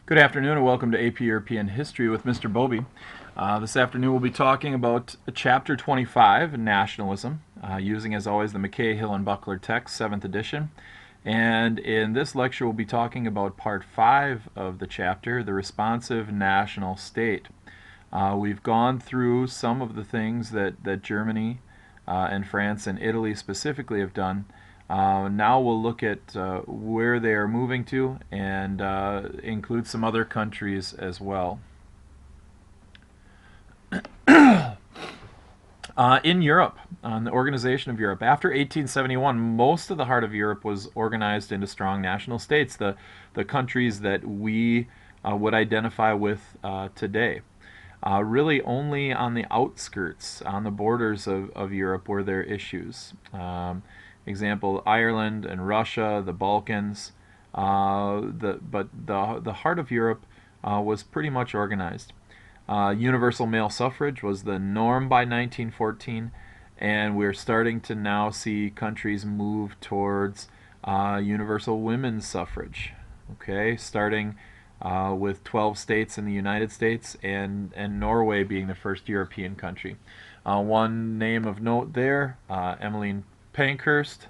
Good afternoon and welcome to AP European History with Mr. Bobby. This afternoon we'll be talking about Chapter 25, Nationalism, using as always the McKay, Hill, and Buckler text, 7th edition. And in this lecture we'll be talking about Part 5 of the chapter, the responsive national state. We've gone through some of the things that Germany and France and Italy specifically have done. Now we'll look at where they are moving to and include some other countries as well. In Europe, on the organization of Europe, after 1871, most of the heart of Europe was organized into strong national states, the countries that we would identify with today. Really only on the outskirts, on the borders of Europe, were there issues. Example, Ireland and Russia, the Balkans. But the heart of Europe was pretty much organized. Universal male suffrage was the norm by 1914, and we're starting to now see countries move towards universal women's suffrage. Okay, starting with 12 states in the United States and Norway being the first European country. One name of note there, Emmeline Pankhurst,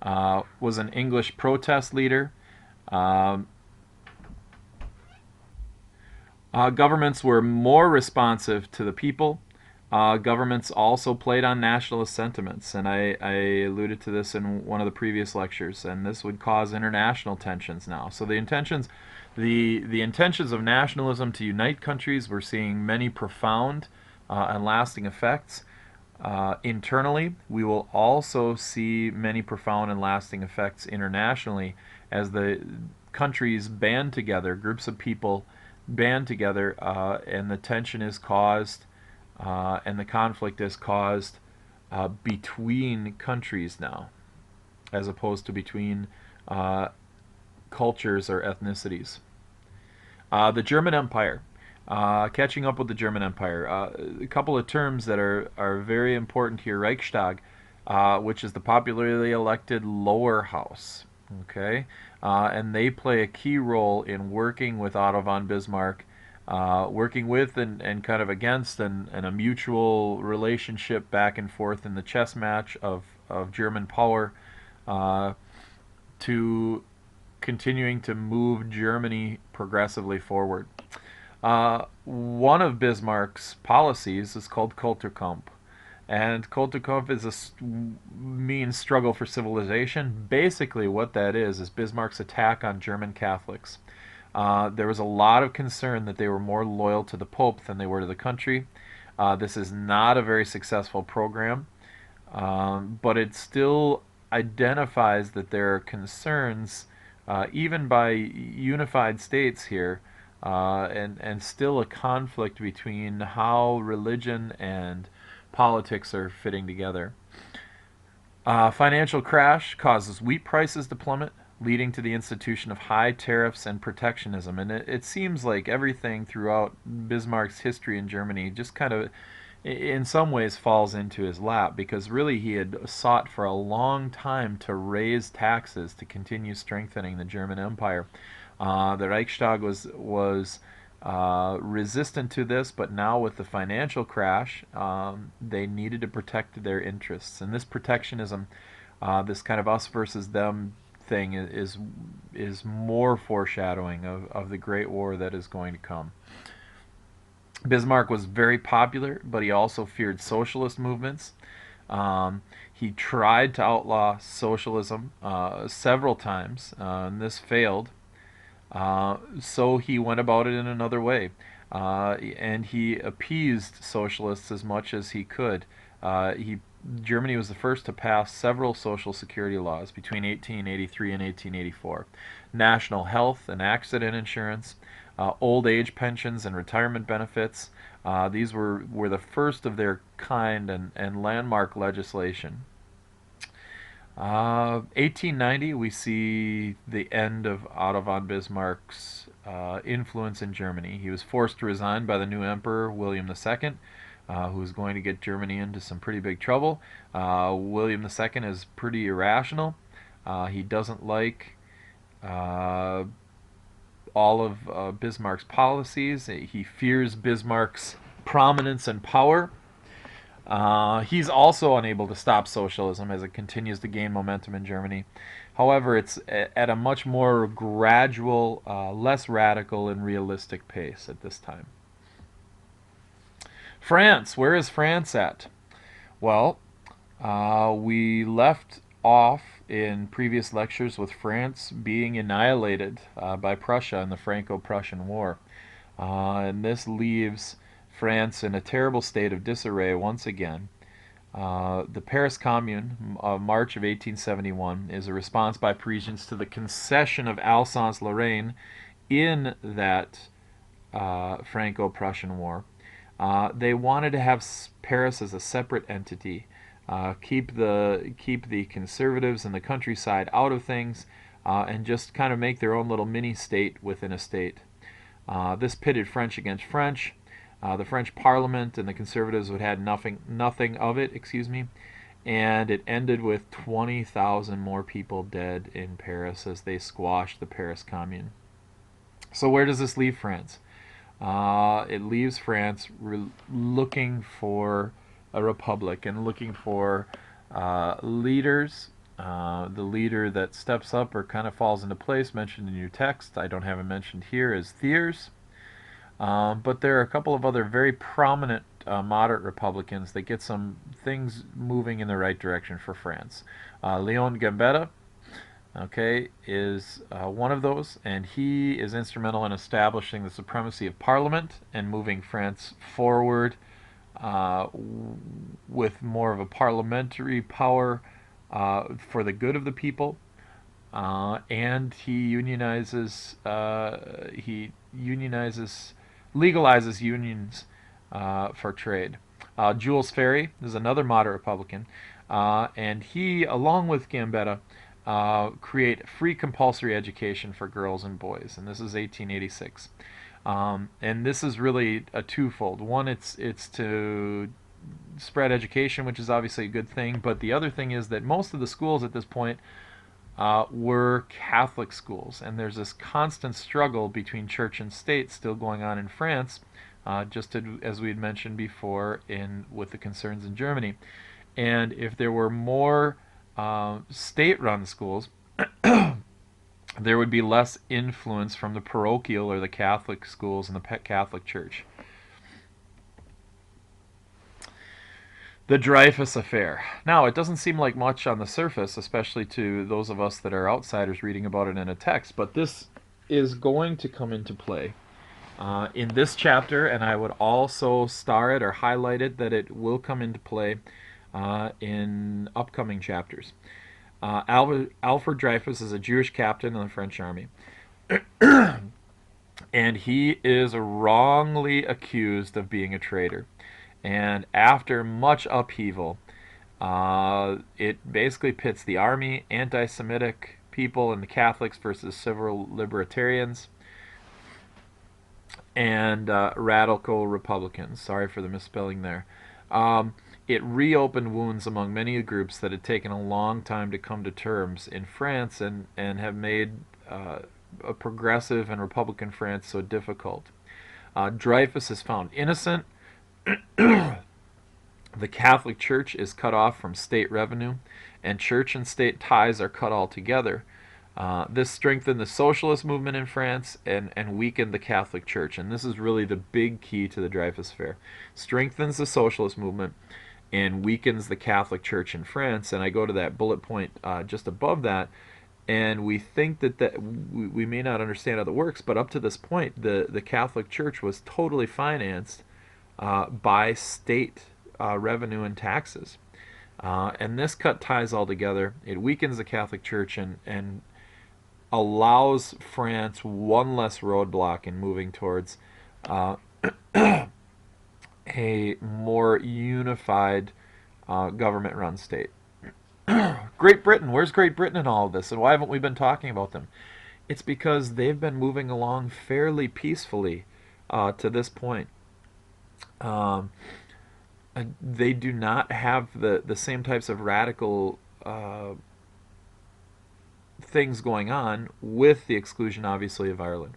was an English protest leader. Um, Governments were more responsive to the people. Governments also played on nationalist sentiments, and I alluded to this in one of the previous lectures, and this would cause international tensions now. So the intentions of nationalism to unite countries, we're seeing many profound and lasting effects. Internally, we will also see many profound and lasting effects internationally as the countries band together, groups of people band together, and the tension is caused and the conflict is caused between countries now, as opposed to between cultures or ethnicities. The German Empire. Catching up with the German Empire. A couple of terms that are very important here. Reichstag, which is the popularly elected lower house. Okay, and they play a key role in working with Otto von Bismarck, working with and kind of against, and a mutual relationship back and forth in the chess match of German power to continuing to move Germany progressively forward. One of Bismarck's policies is called Kulturkampf. And Kulturkampf is means struggle for civilization. Basically, what that is Bismarck's attack on German Catholics. There was a lot of concern that they were more loyal to the Pope than they were to the country. This is not a very successful program, but it still identifies that there are concerns, even by unified states here, and still a conflict between how religion and politics are fitting together. Financial crash causes wheat prices to plummet, leading to the institution of high tariffs and protectionism. And it seems like everything throughout Bismarck's history in Germany just kind of, in some ways, falls into his lap, because really he had sought for a long time to raise taxes to continue strengthening the German Empire. The Reichstag was resistant to this, but now with the financial crash, they needed to protect their interests. And this protectionism, this kind of us versus them thing, is more foreshadowing of the Great War that is going to come. Bismarck was very popular, but he also feared socialist movements. He tried to outlaw socialism several times, and this failed. So he went about it in another way, and he appeased socialists as much as he could. Germany was the first to pass several social security laws between 1883 and 1884. National health and accident insurance, old age pensions and retirement benefits. These were the first of their kind and landmark legislation. 1890, we see the end of Otto von Bismarck's influence in Germany. He was forced to resign by the new emperor, William II, who was going to get Germany into some pretty big trouble. William II is pretty irrational. He doesn't like all of Bismarck's policies. He fears Bismarck's prominence and power. He's also unable to stop socialism as it continues to gain momentum in Germany. However, it's at a much more gradual, less radical and realistic pace at this time. France, where is France at? Well, we left off in previous lectures with France being annihilated by Prussia in the Franco-Prussian War. And this leaves France in a terrible state of disarray once again. The Paris Commune of March of 1871 is a response by Parisians to the concession of Alsace-Lorraine in that Franco-Prussian War. They wanted to have Paris as a separate entity, keep the conservatives and the countryside out of things, and just kind of make their own little mini state within a state. This pitted French against French. The French Parliament and the conservatives would have nothing of it, and it ended with 20,000 more people dead in Paris as they squashed the Paris Commune. So where does this leave France? It leaves France looking for a republic and looking for leaders. The leader that steps up or kind of falls into place, mentioned in your text, I don't have it mentioned here, is Thiers. But there are a couple of other very prominent moderate Republicans that get some things moving in the right direction for France. Leon Gambetta, okay, is one of those, and he is instrumental in establishing the supremacy of Parliament and moving France forward with more of a parliamentary power for the good of the people. And he legalizes unions for trade. Jules Ferry is another moderate Republican, and he, along with Gambetta, create free compulsory education for girls and boys, and this is 1886. And this is really a twofold. One, it's to spread education, which is obviously a good thing, but the other thing is that most of the schools at this point were Catholic schools, and there's this constant struggle between church and state still going on in France, as we had mentioned before with the concerns in Germany. And if there were more state-run schools, there would be less influence from the parochial or the Catholic schools and the Catholic Church. The Dreyfus Affair. Now, it doesn't seem like much on the surface, especially to those of us that are outsiders reading about it in a text, but this is going to come into play in this chapter, and I would also star it or highlight it that it will come into play in upcoming chapters. Alfred Dreyfus is a Jewish captain in the French army, and he is wrongly accused of being a traitor. And after much upheaval, it basically pits the army, anti-Semitic people, and the Catholics versus civil libertarians and radical Republicans. Sorry for the misspelling there. It reopened wounds among many groups that had taken a long time to come to terms in France and have made a progressive and Republican France so difficult. Dreyfus is found innocent. The Catholic Church is cut off from state revenue, and church and state ties are cut altogether. This strengthened the socialist movement in France and weakened the Catholic Church. And this is really the big key to the Dreyfus Affair. Strengthens the socialist movement and weakens the Catholic Church in France. And I go to that bullet point just above that, and we think that we may not understand how that works, but up to this point, the Catholic Church was totally financed by state revenue and taxes. And this cut ties all together. It weakens the Catholic Church and allows France one less roadblock in moving towards a more unified government-run state. Great Britain. Where's Great Britain in all of this? And why haven't we been talking about them? It's because they've been moving along fairly peacefully to this point. They do not have the same types of radical things going on with the exclusion, obviously, of Ireland.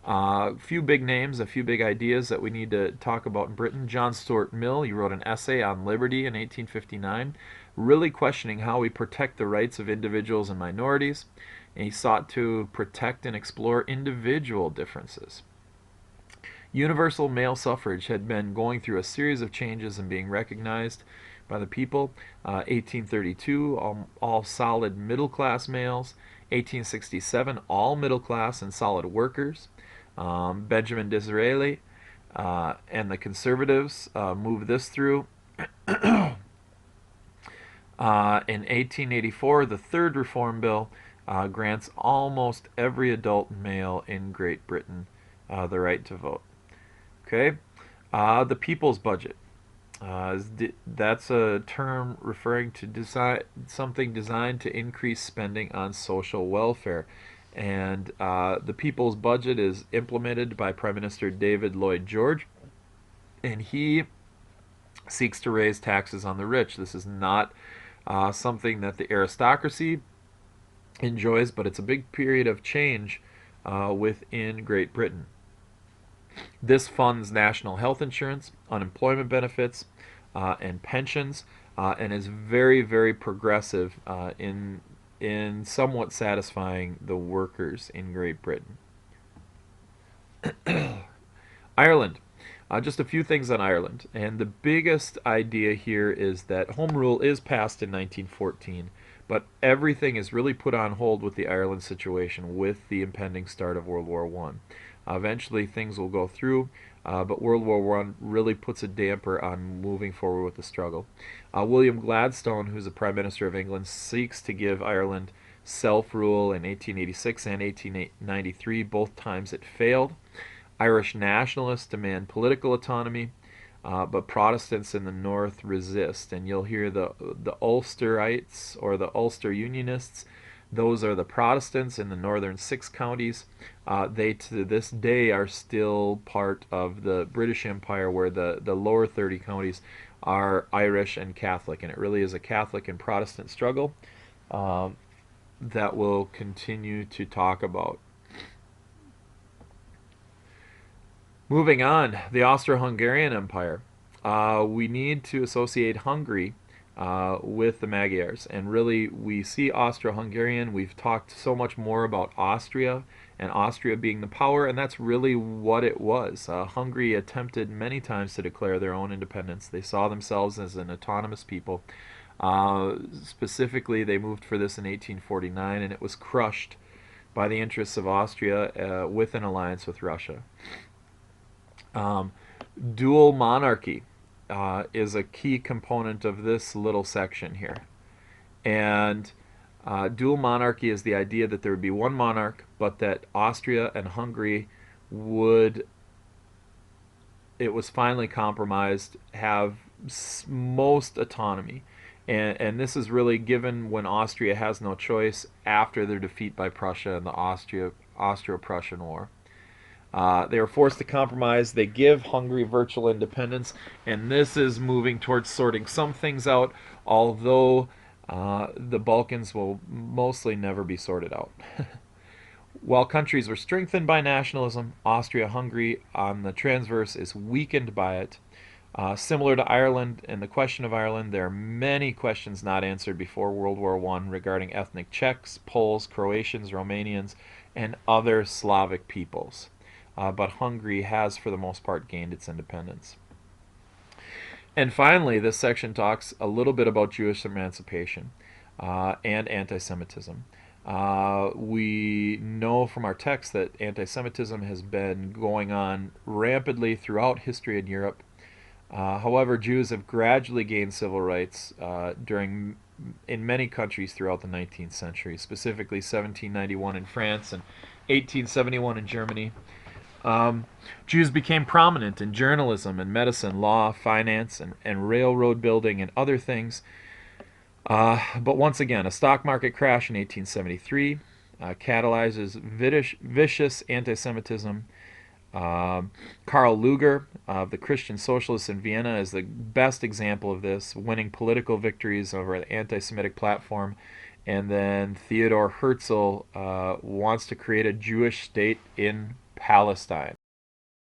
A few big names, a few big ideas that we need to talk about in Britain. John Stuart Mill, he wrote an essay on liberty in 1859, really questioning how we protect the rights of individuals and minorities. And he sought to protect and explore individual differences. Universal male suffrage had been going through a series of changes and being recognized by the people. 1832, all solid middle class males. 1867, all middle class and solid workers. Benjamin Disraeli and the conservatives moved this through. In 1884, the third reform bill grants almost every adult male in Great Britain the right to vote. Okay, the people's budget. That's a term referring to something designed to increase spending on social welfare. And the people's budget is implemented by Prime Minister David Lloyd George, and he seeks to raise taxes on the rich. This is not something that the aristocracy enjoys, but it's a big period of change within Great Britain. This funds national health insurance, unemployment benefits, and pensions, and is very, very progressive in somewhat satisfying the workers in Great Britain. Ireland. Just a few things on Ireland. And the biggest idea here is that Home Rule is passed in 1914, but everything is really put on hold with the Ireland situation with the impending start of World War I. Eventually things will go through, but World War I really puts a damper on moving forward with the struggle. William Gladstone, who's the Prime Minister of England, seeks to give Ireland self-rule in 1886 and 1893. Both times it failed. Irish nationalists demand political autonomy, but Protestants in the north resist. And you'll hear the Ulsterites or the Ulster Unionists. Those are the Protestants in the northern 6 counties. They, to this day, are still part of the British Empire, where the lower 30 counties are Irish and Catholic. And it really is a Catholic and Protestant struggle that we'll continue to talk about. Moving on, the Austro-Hungarian Empire. We need to associate Hungary with the Magyars, and really we see Austro-Hungarian. We've talked so much more about Austria and Austria being the power, and that's really what it was. Hungary attempted many times to declare their own independence. They saw themselves as an autonomous people. Specifically, they moved for this in 1849, and it was crushed by the interests of Austria with an alliance with Russia. Dual monarchy is a key component of this little section here. And dual monarchy is the idea that there would be one monarch, but that Austria and Hungary would, it was finally compromised, have most autonomy. And this is really given when Austria has no choice after their defeat by Prussia in the Austro-Prussian War. They were forced to compromise. They give Hungary virtual independence, and this is moving towards sorting some things out, although the Balkans will mostly never be sorted out. While countries were strengthened by nationalism, Austria-Hungary on the transverse is weakened by it. Similar to Ireland and the question of Ireland, there are many questions not answered before World War I regarding ethnic Czechs, Poles, Croatians, Romanians, and other Slavic peoples. But Hungary has, for the most part, gained its independence. And finally, this section talks a little bit about Jewish emancipation and anti-Semitism. We know from our text that anti-Semitism has been going on rampantly throughout history in Europe. However, Jews have gradually gained civil rights in many countries throughout the 19th century, specifically 1791 in France and 1871 in Germany. Jews became prominent in journalism and medicine, law, finance, and railroad building and other things. But once again, a stock market crash in 1873 catalyzes vicious anti-Semitism. Karl Lueger of the Christian Socialists in Vienna is the best example of this, winning political victories over an anti-Semitic platform And then Theodor Herzl wants to create a Jewish state in Palestine.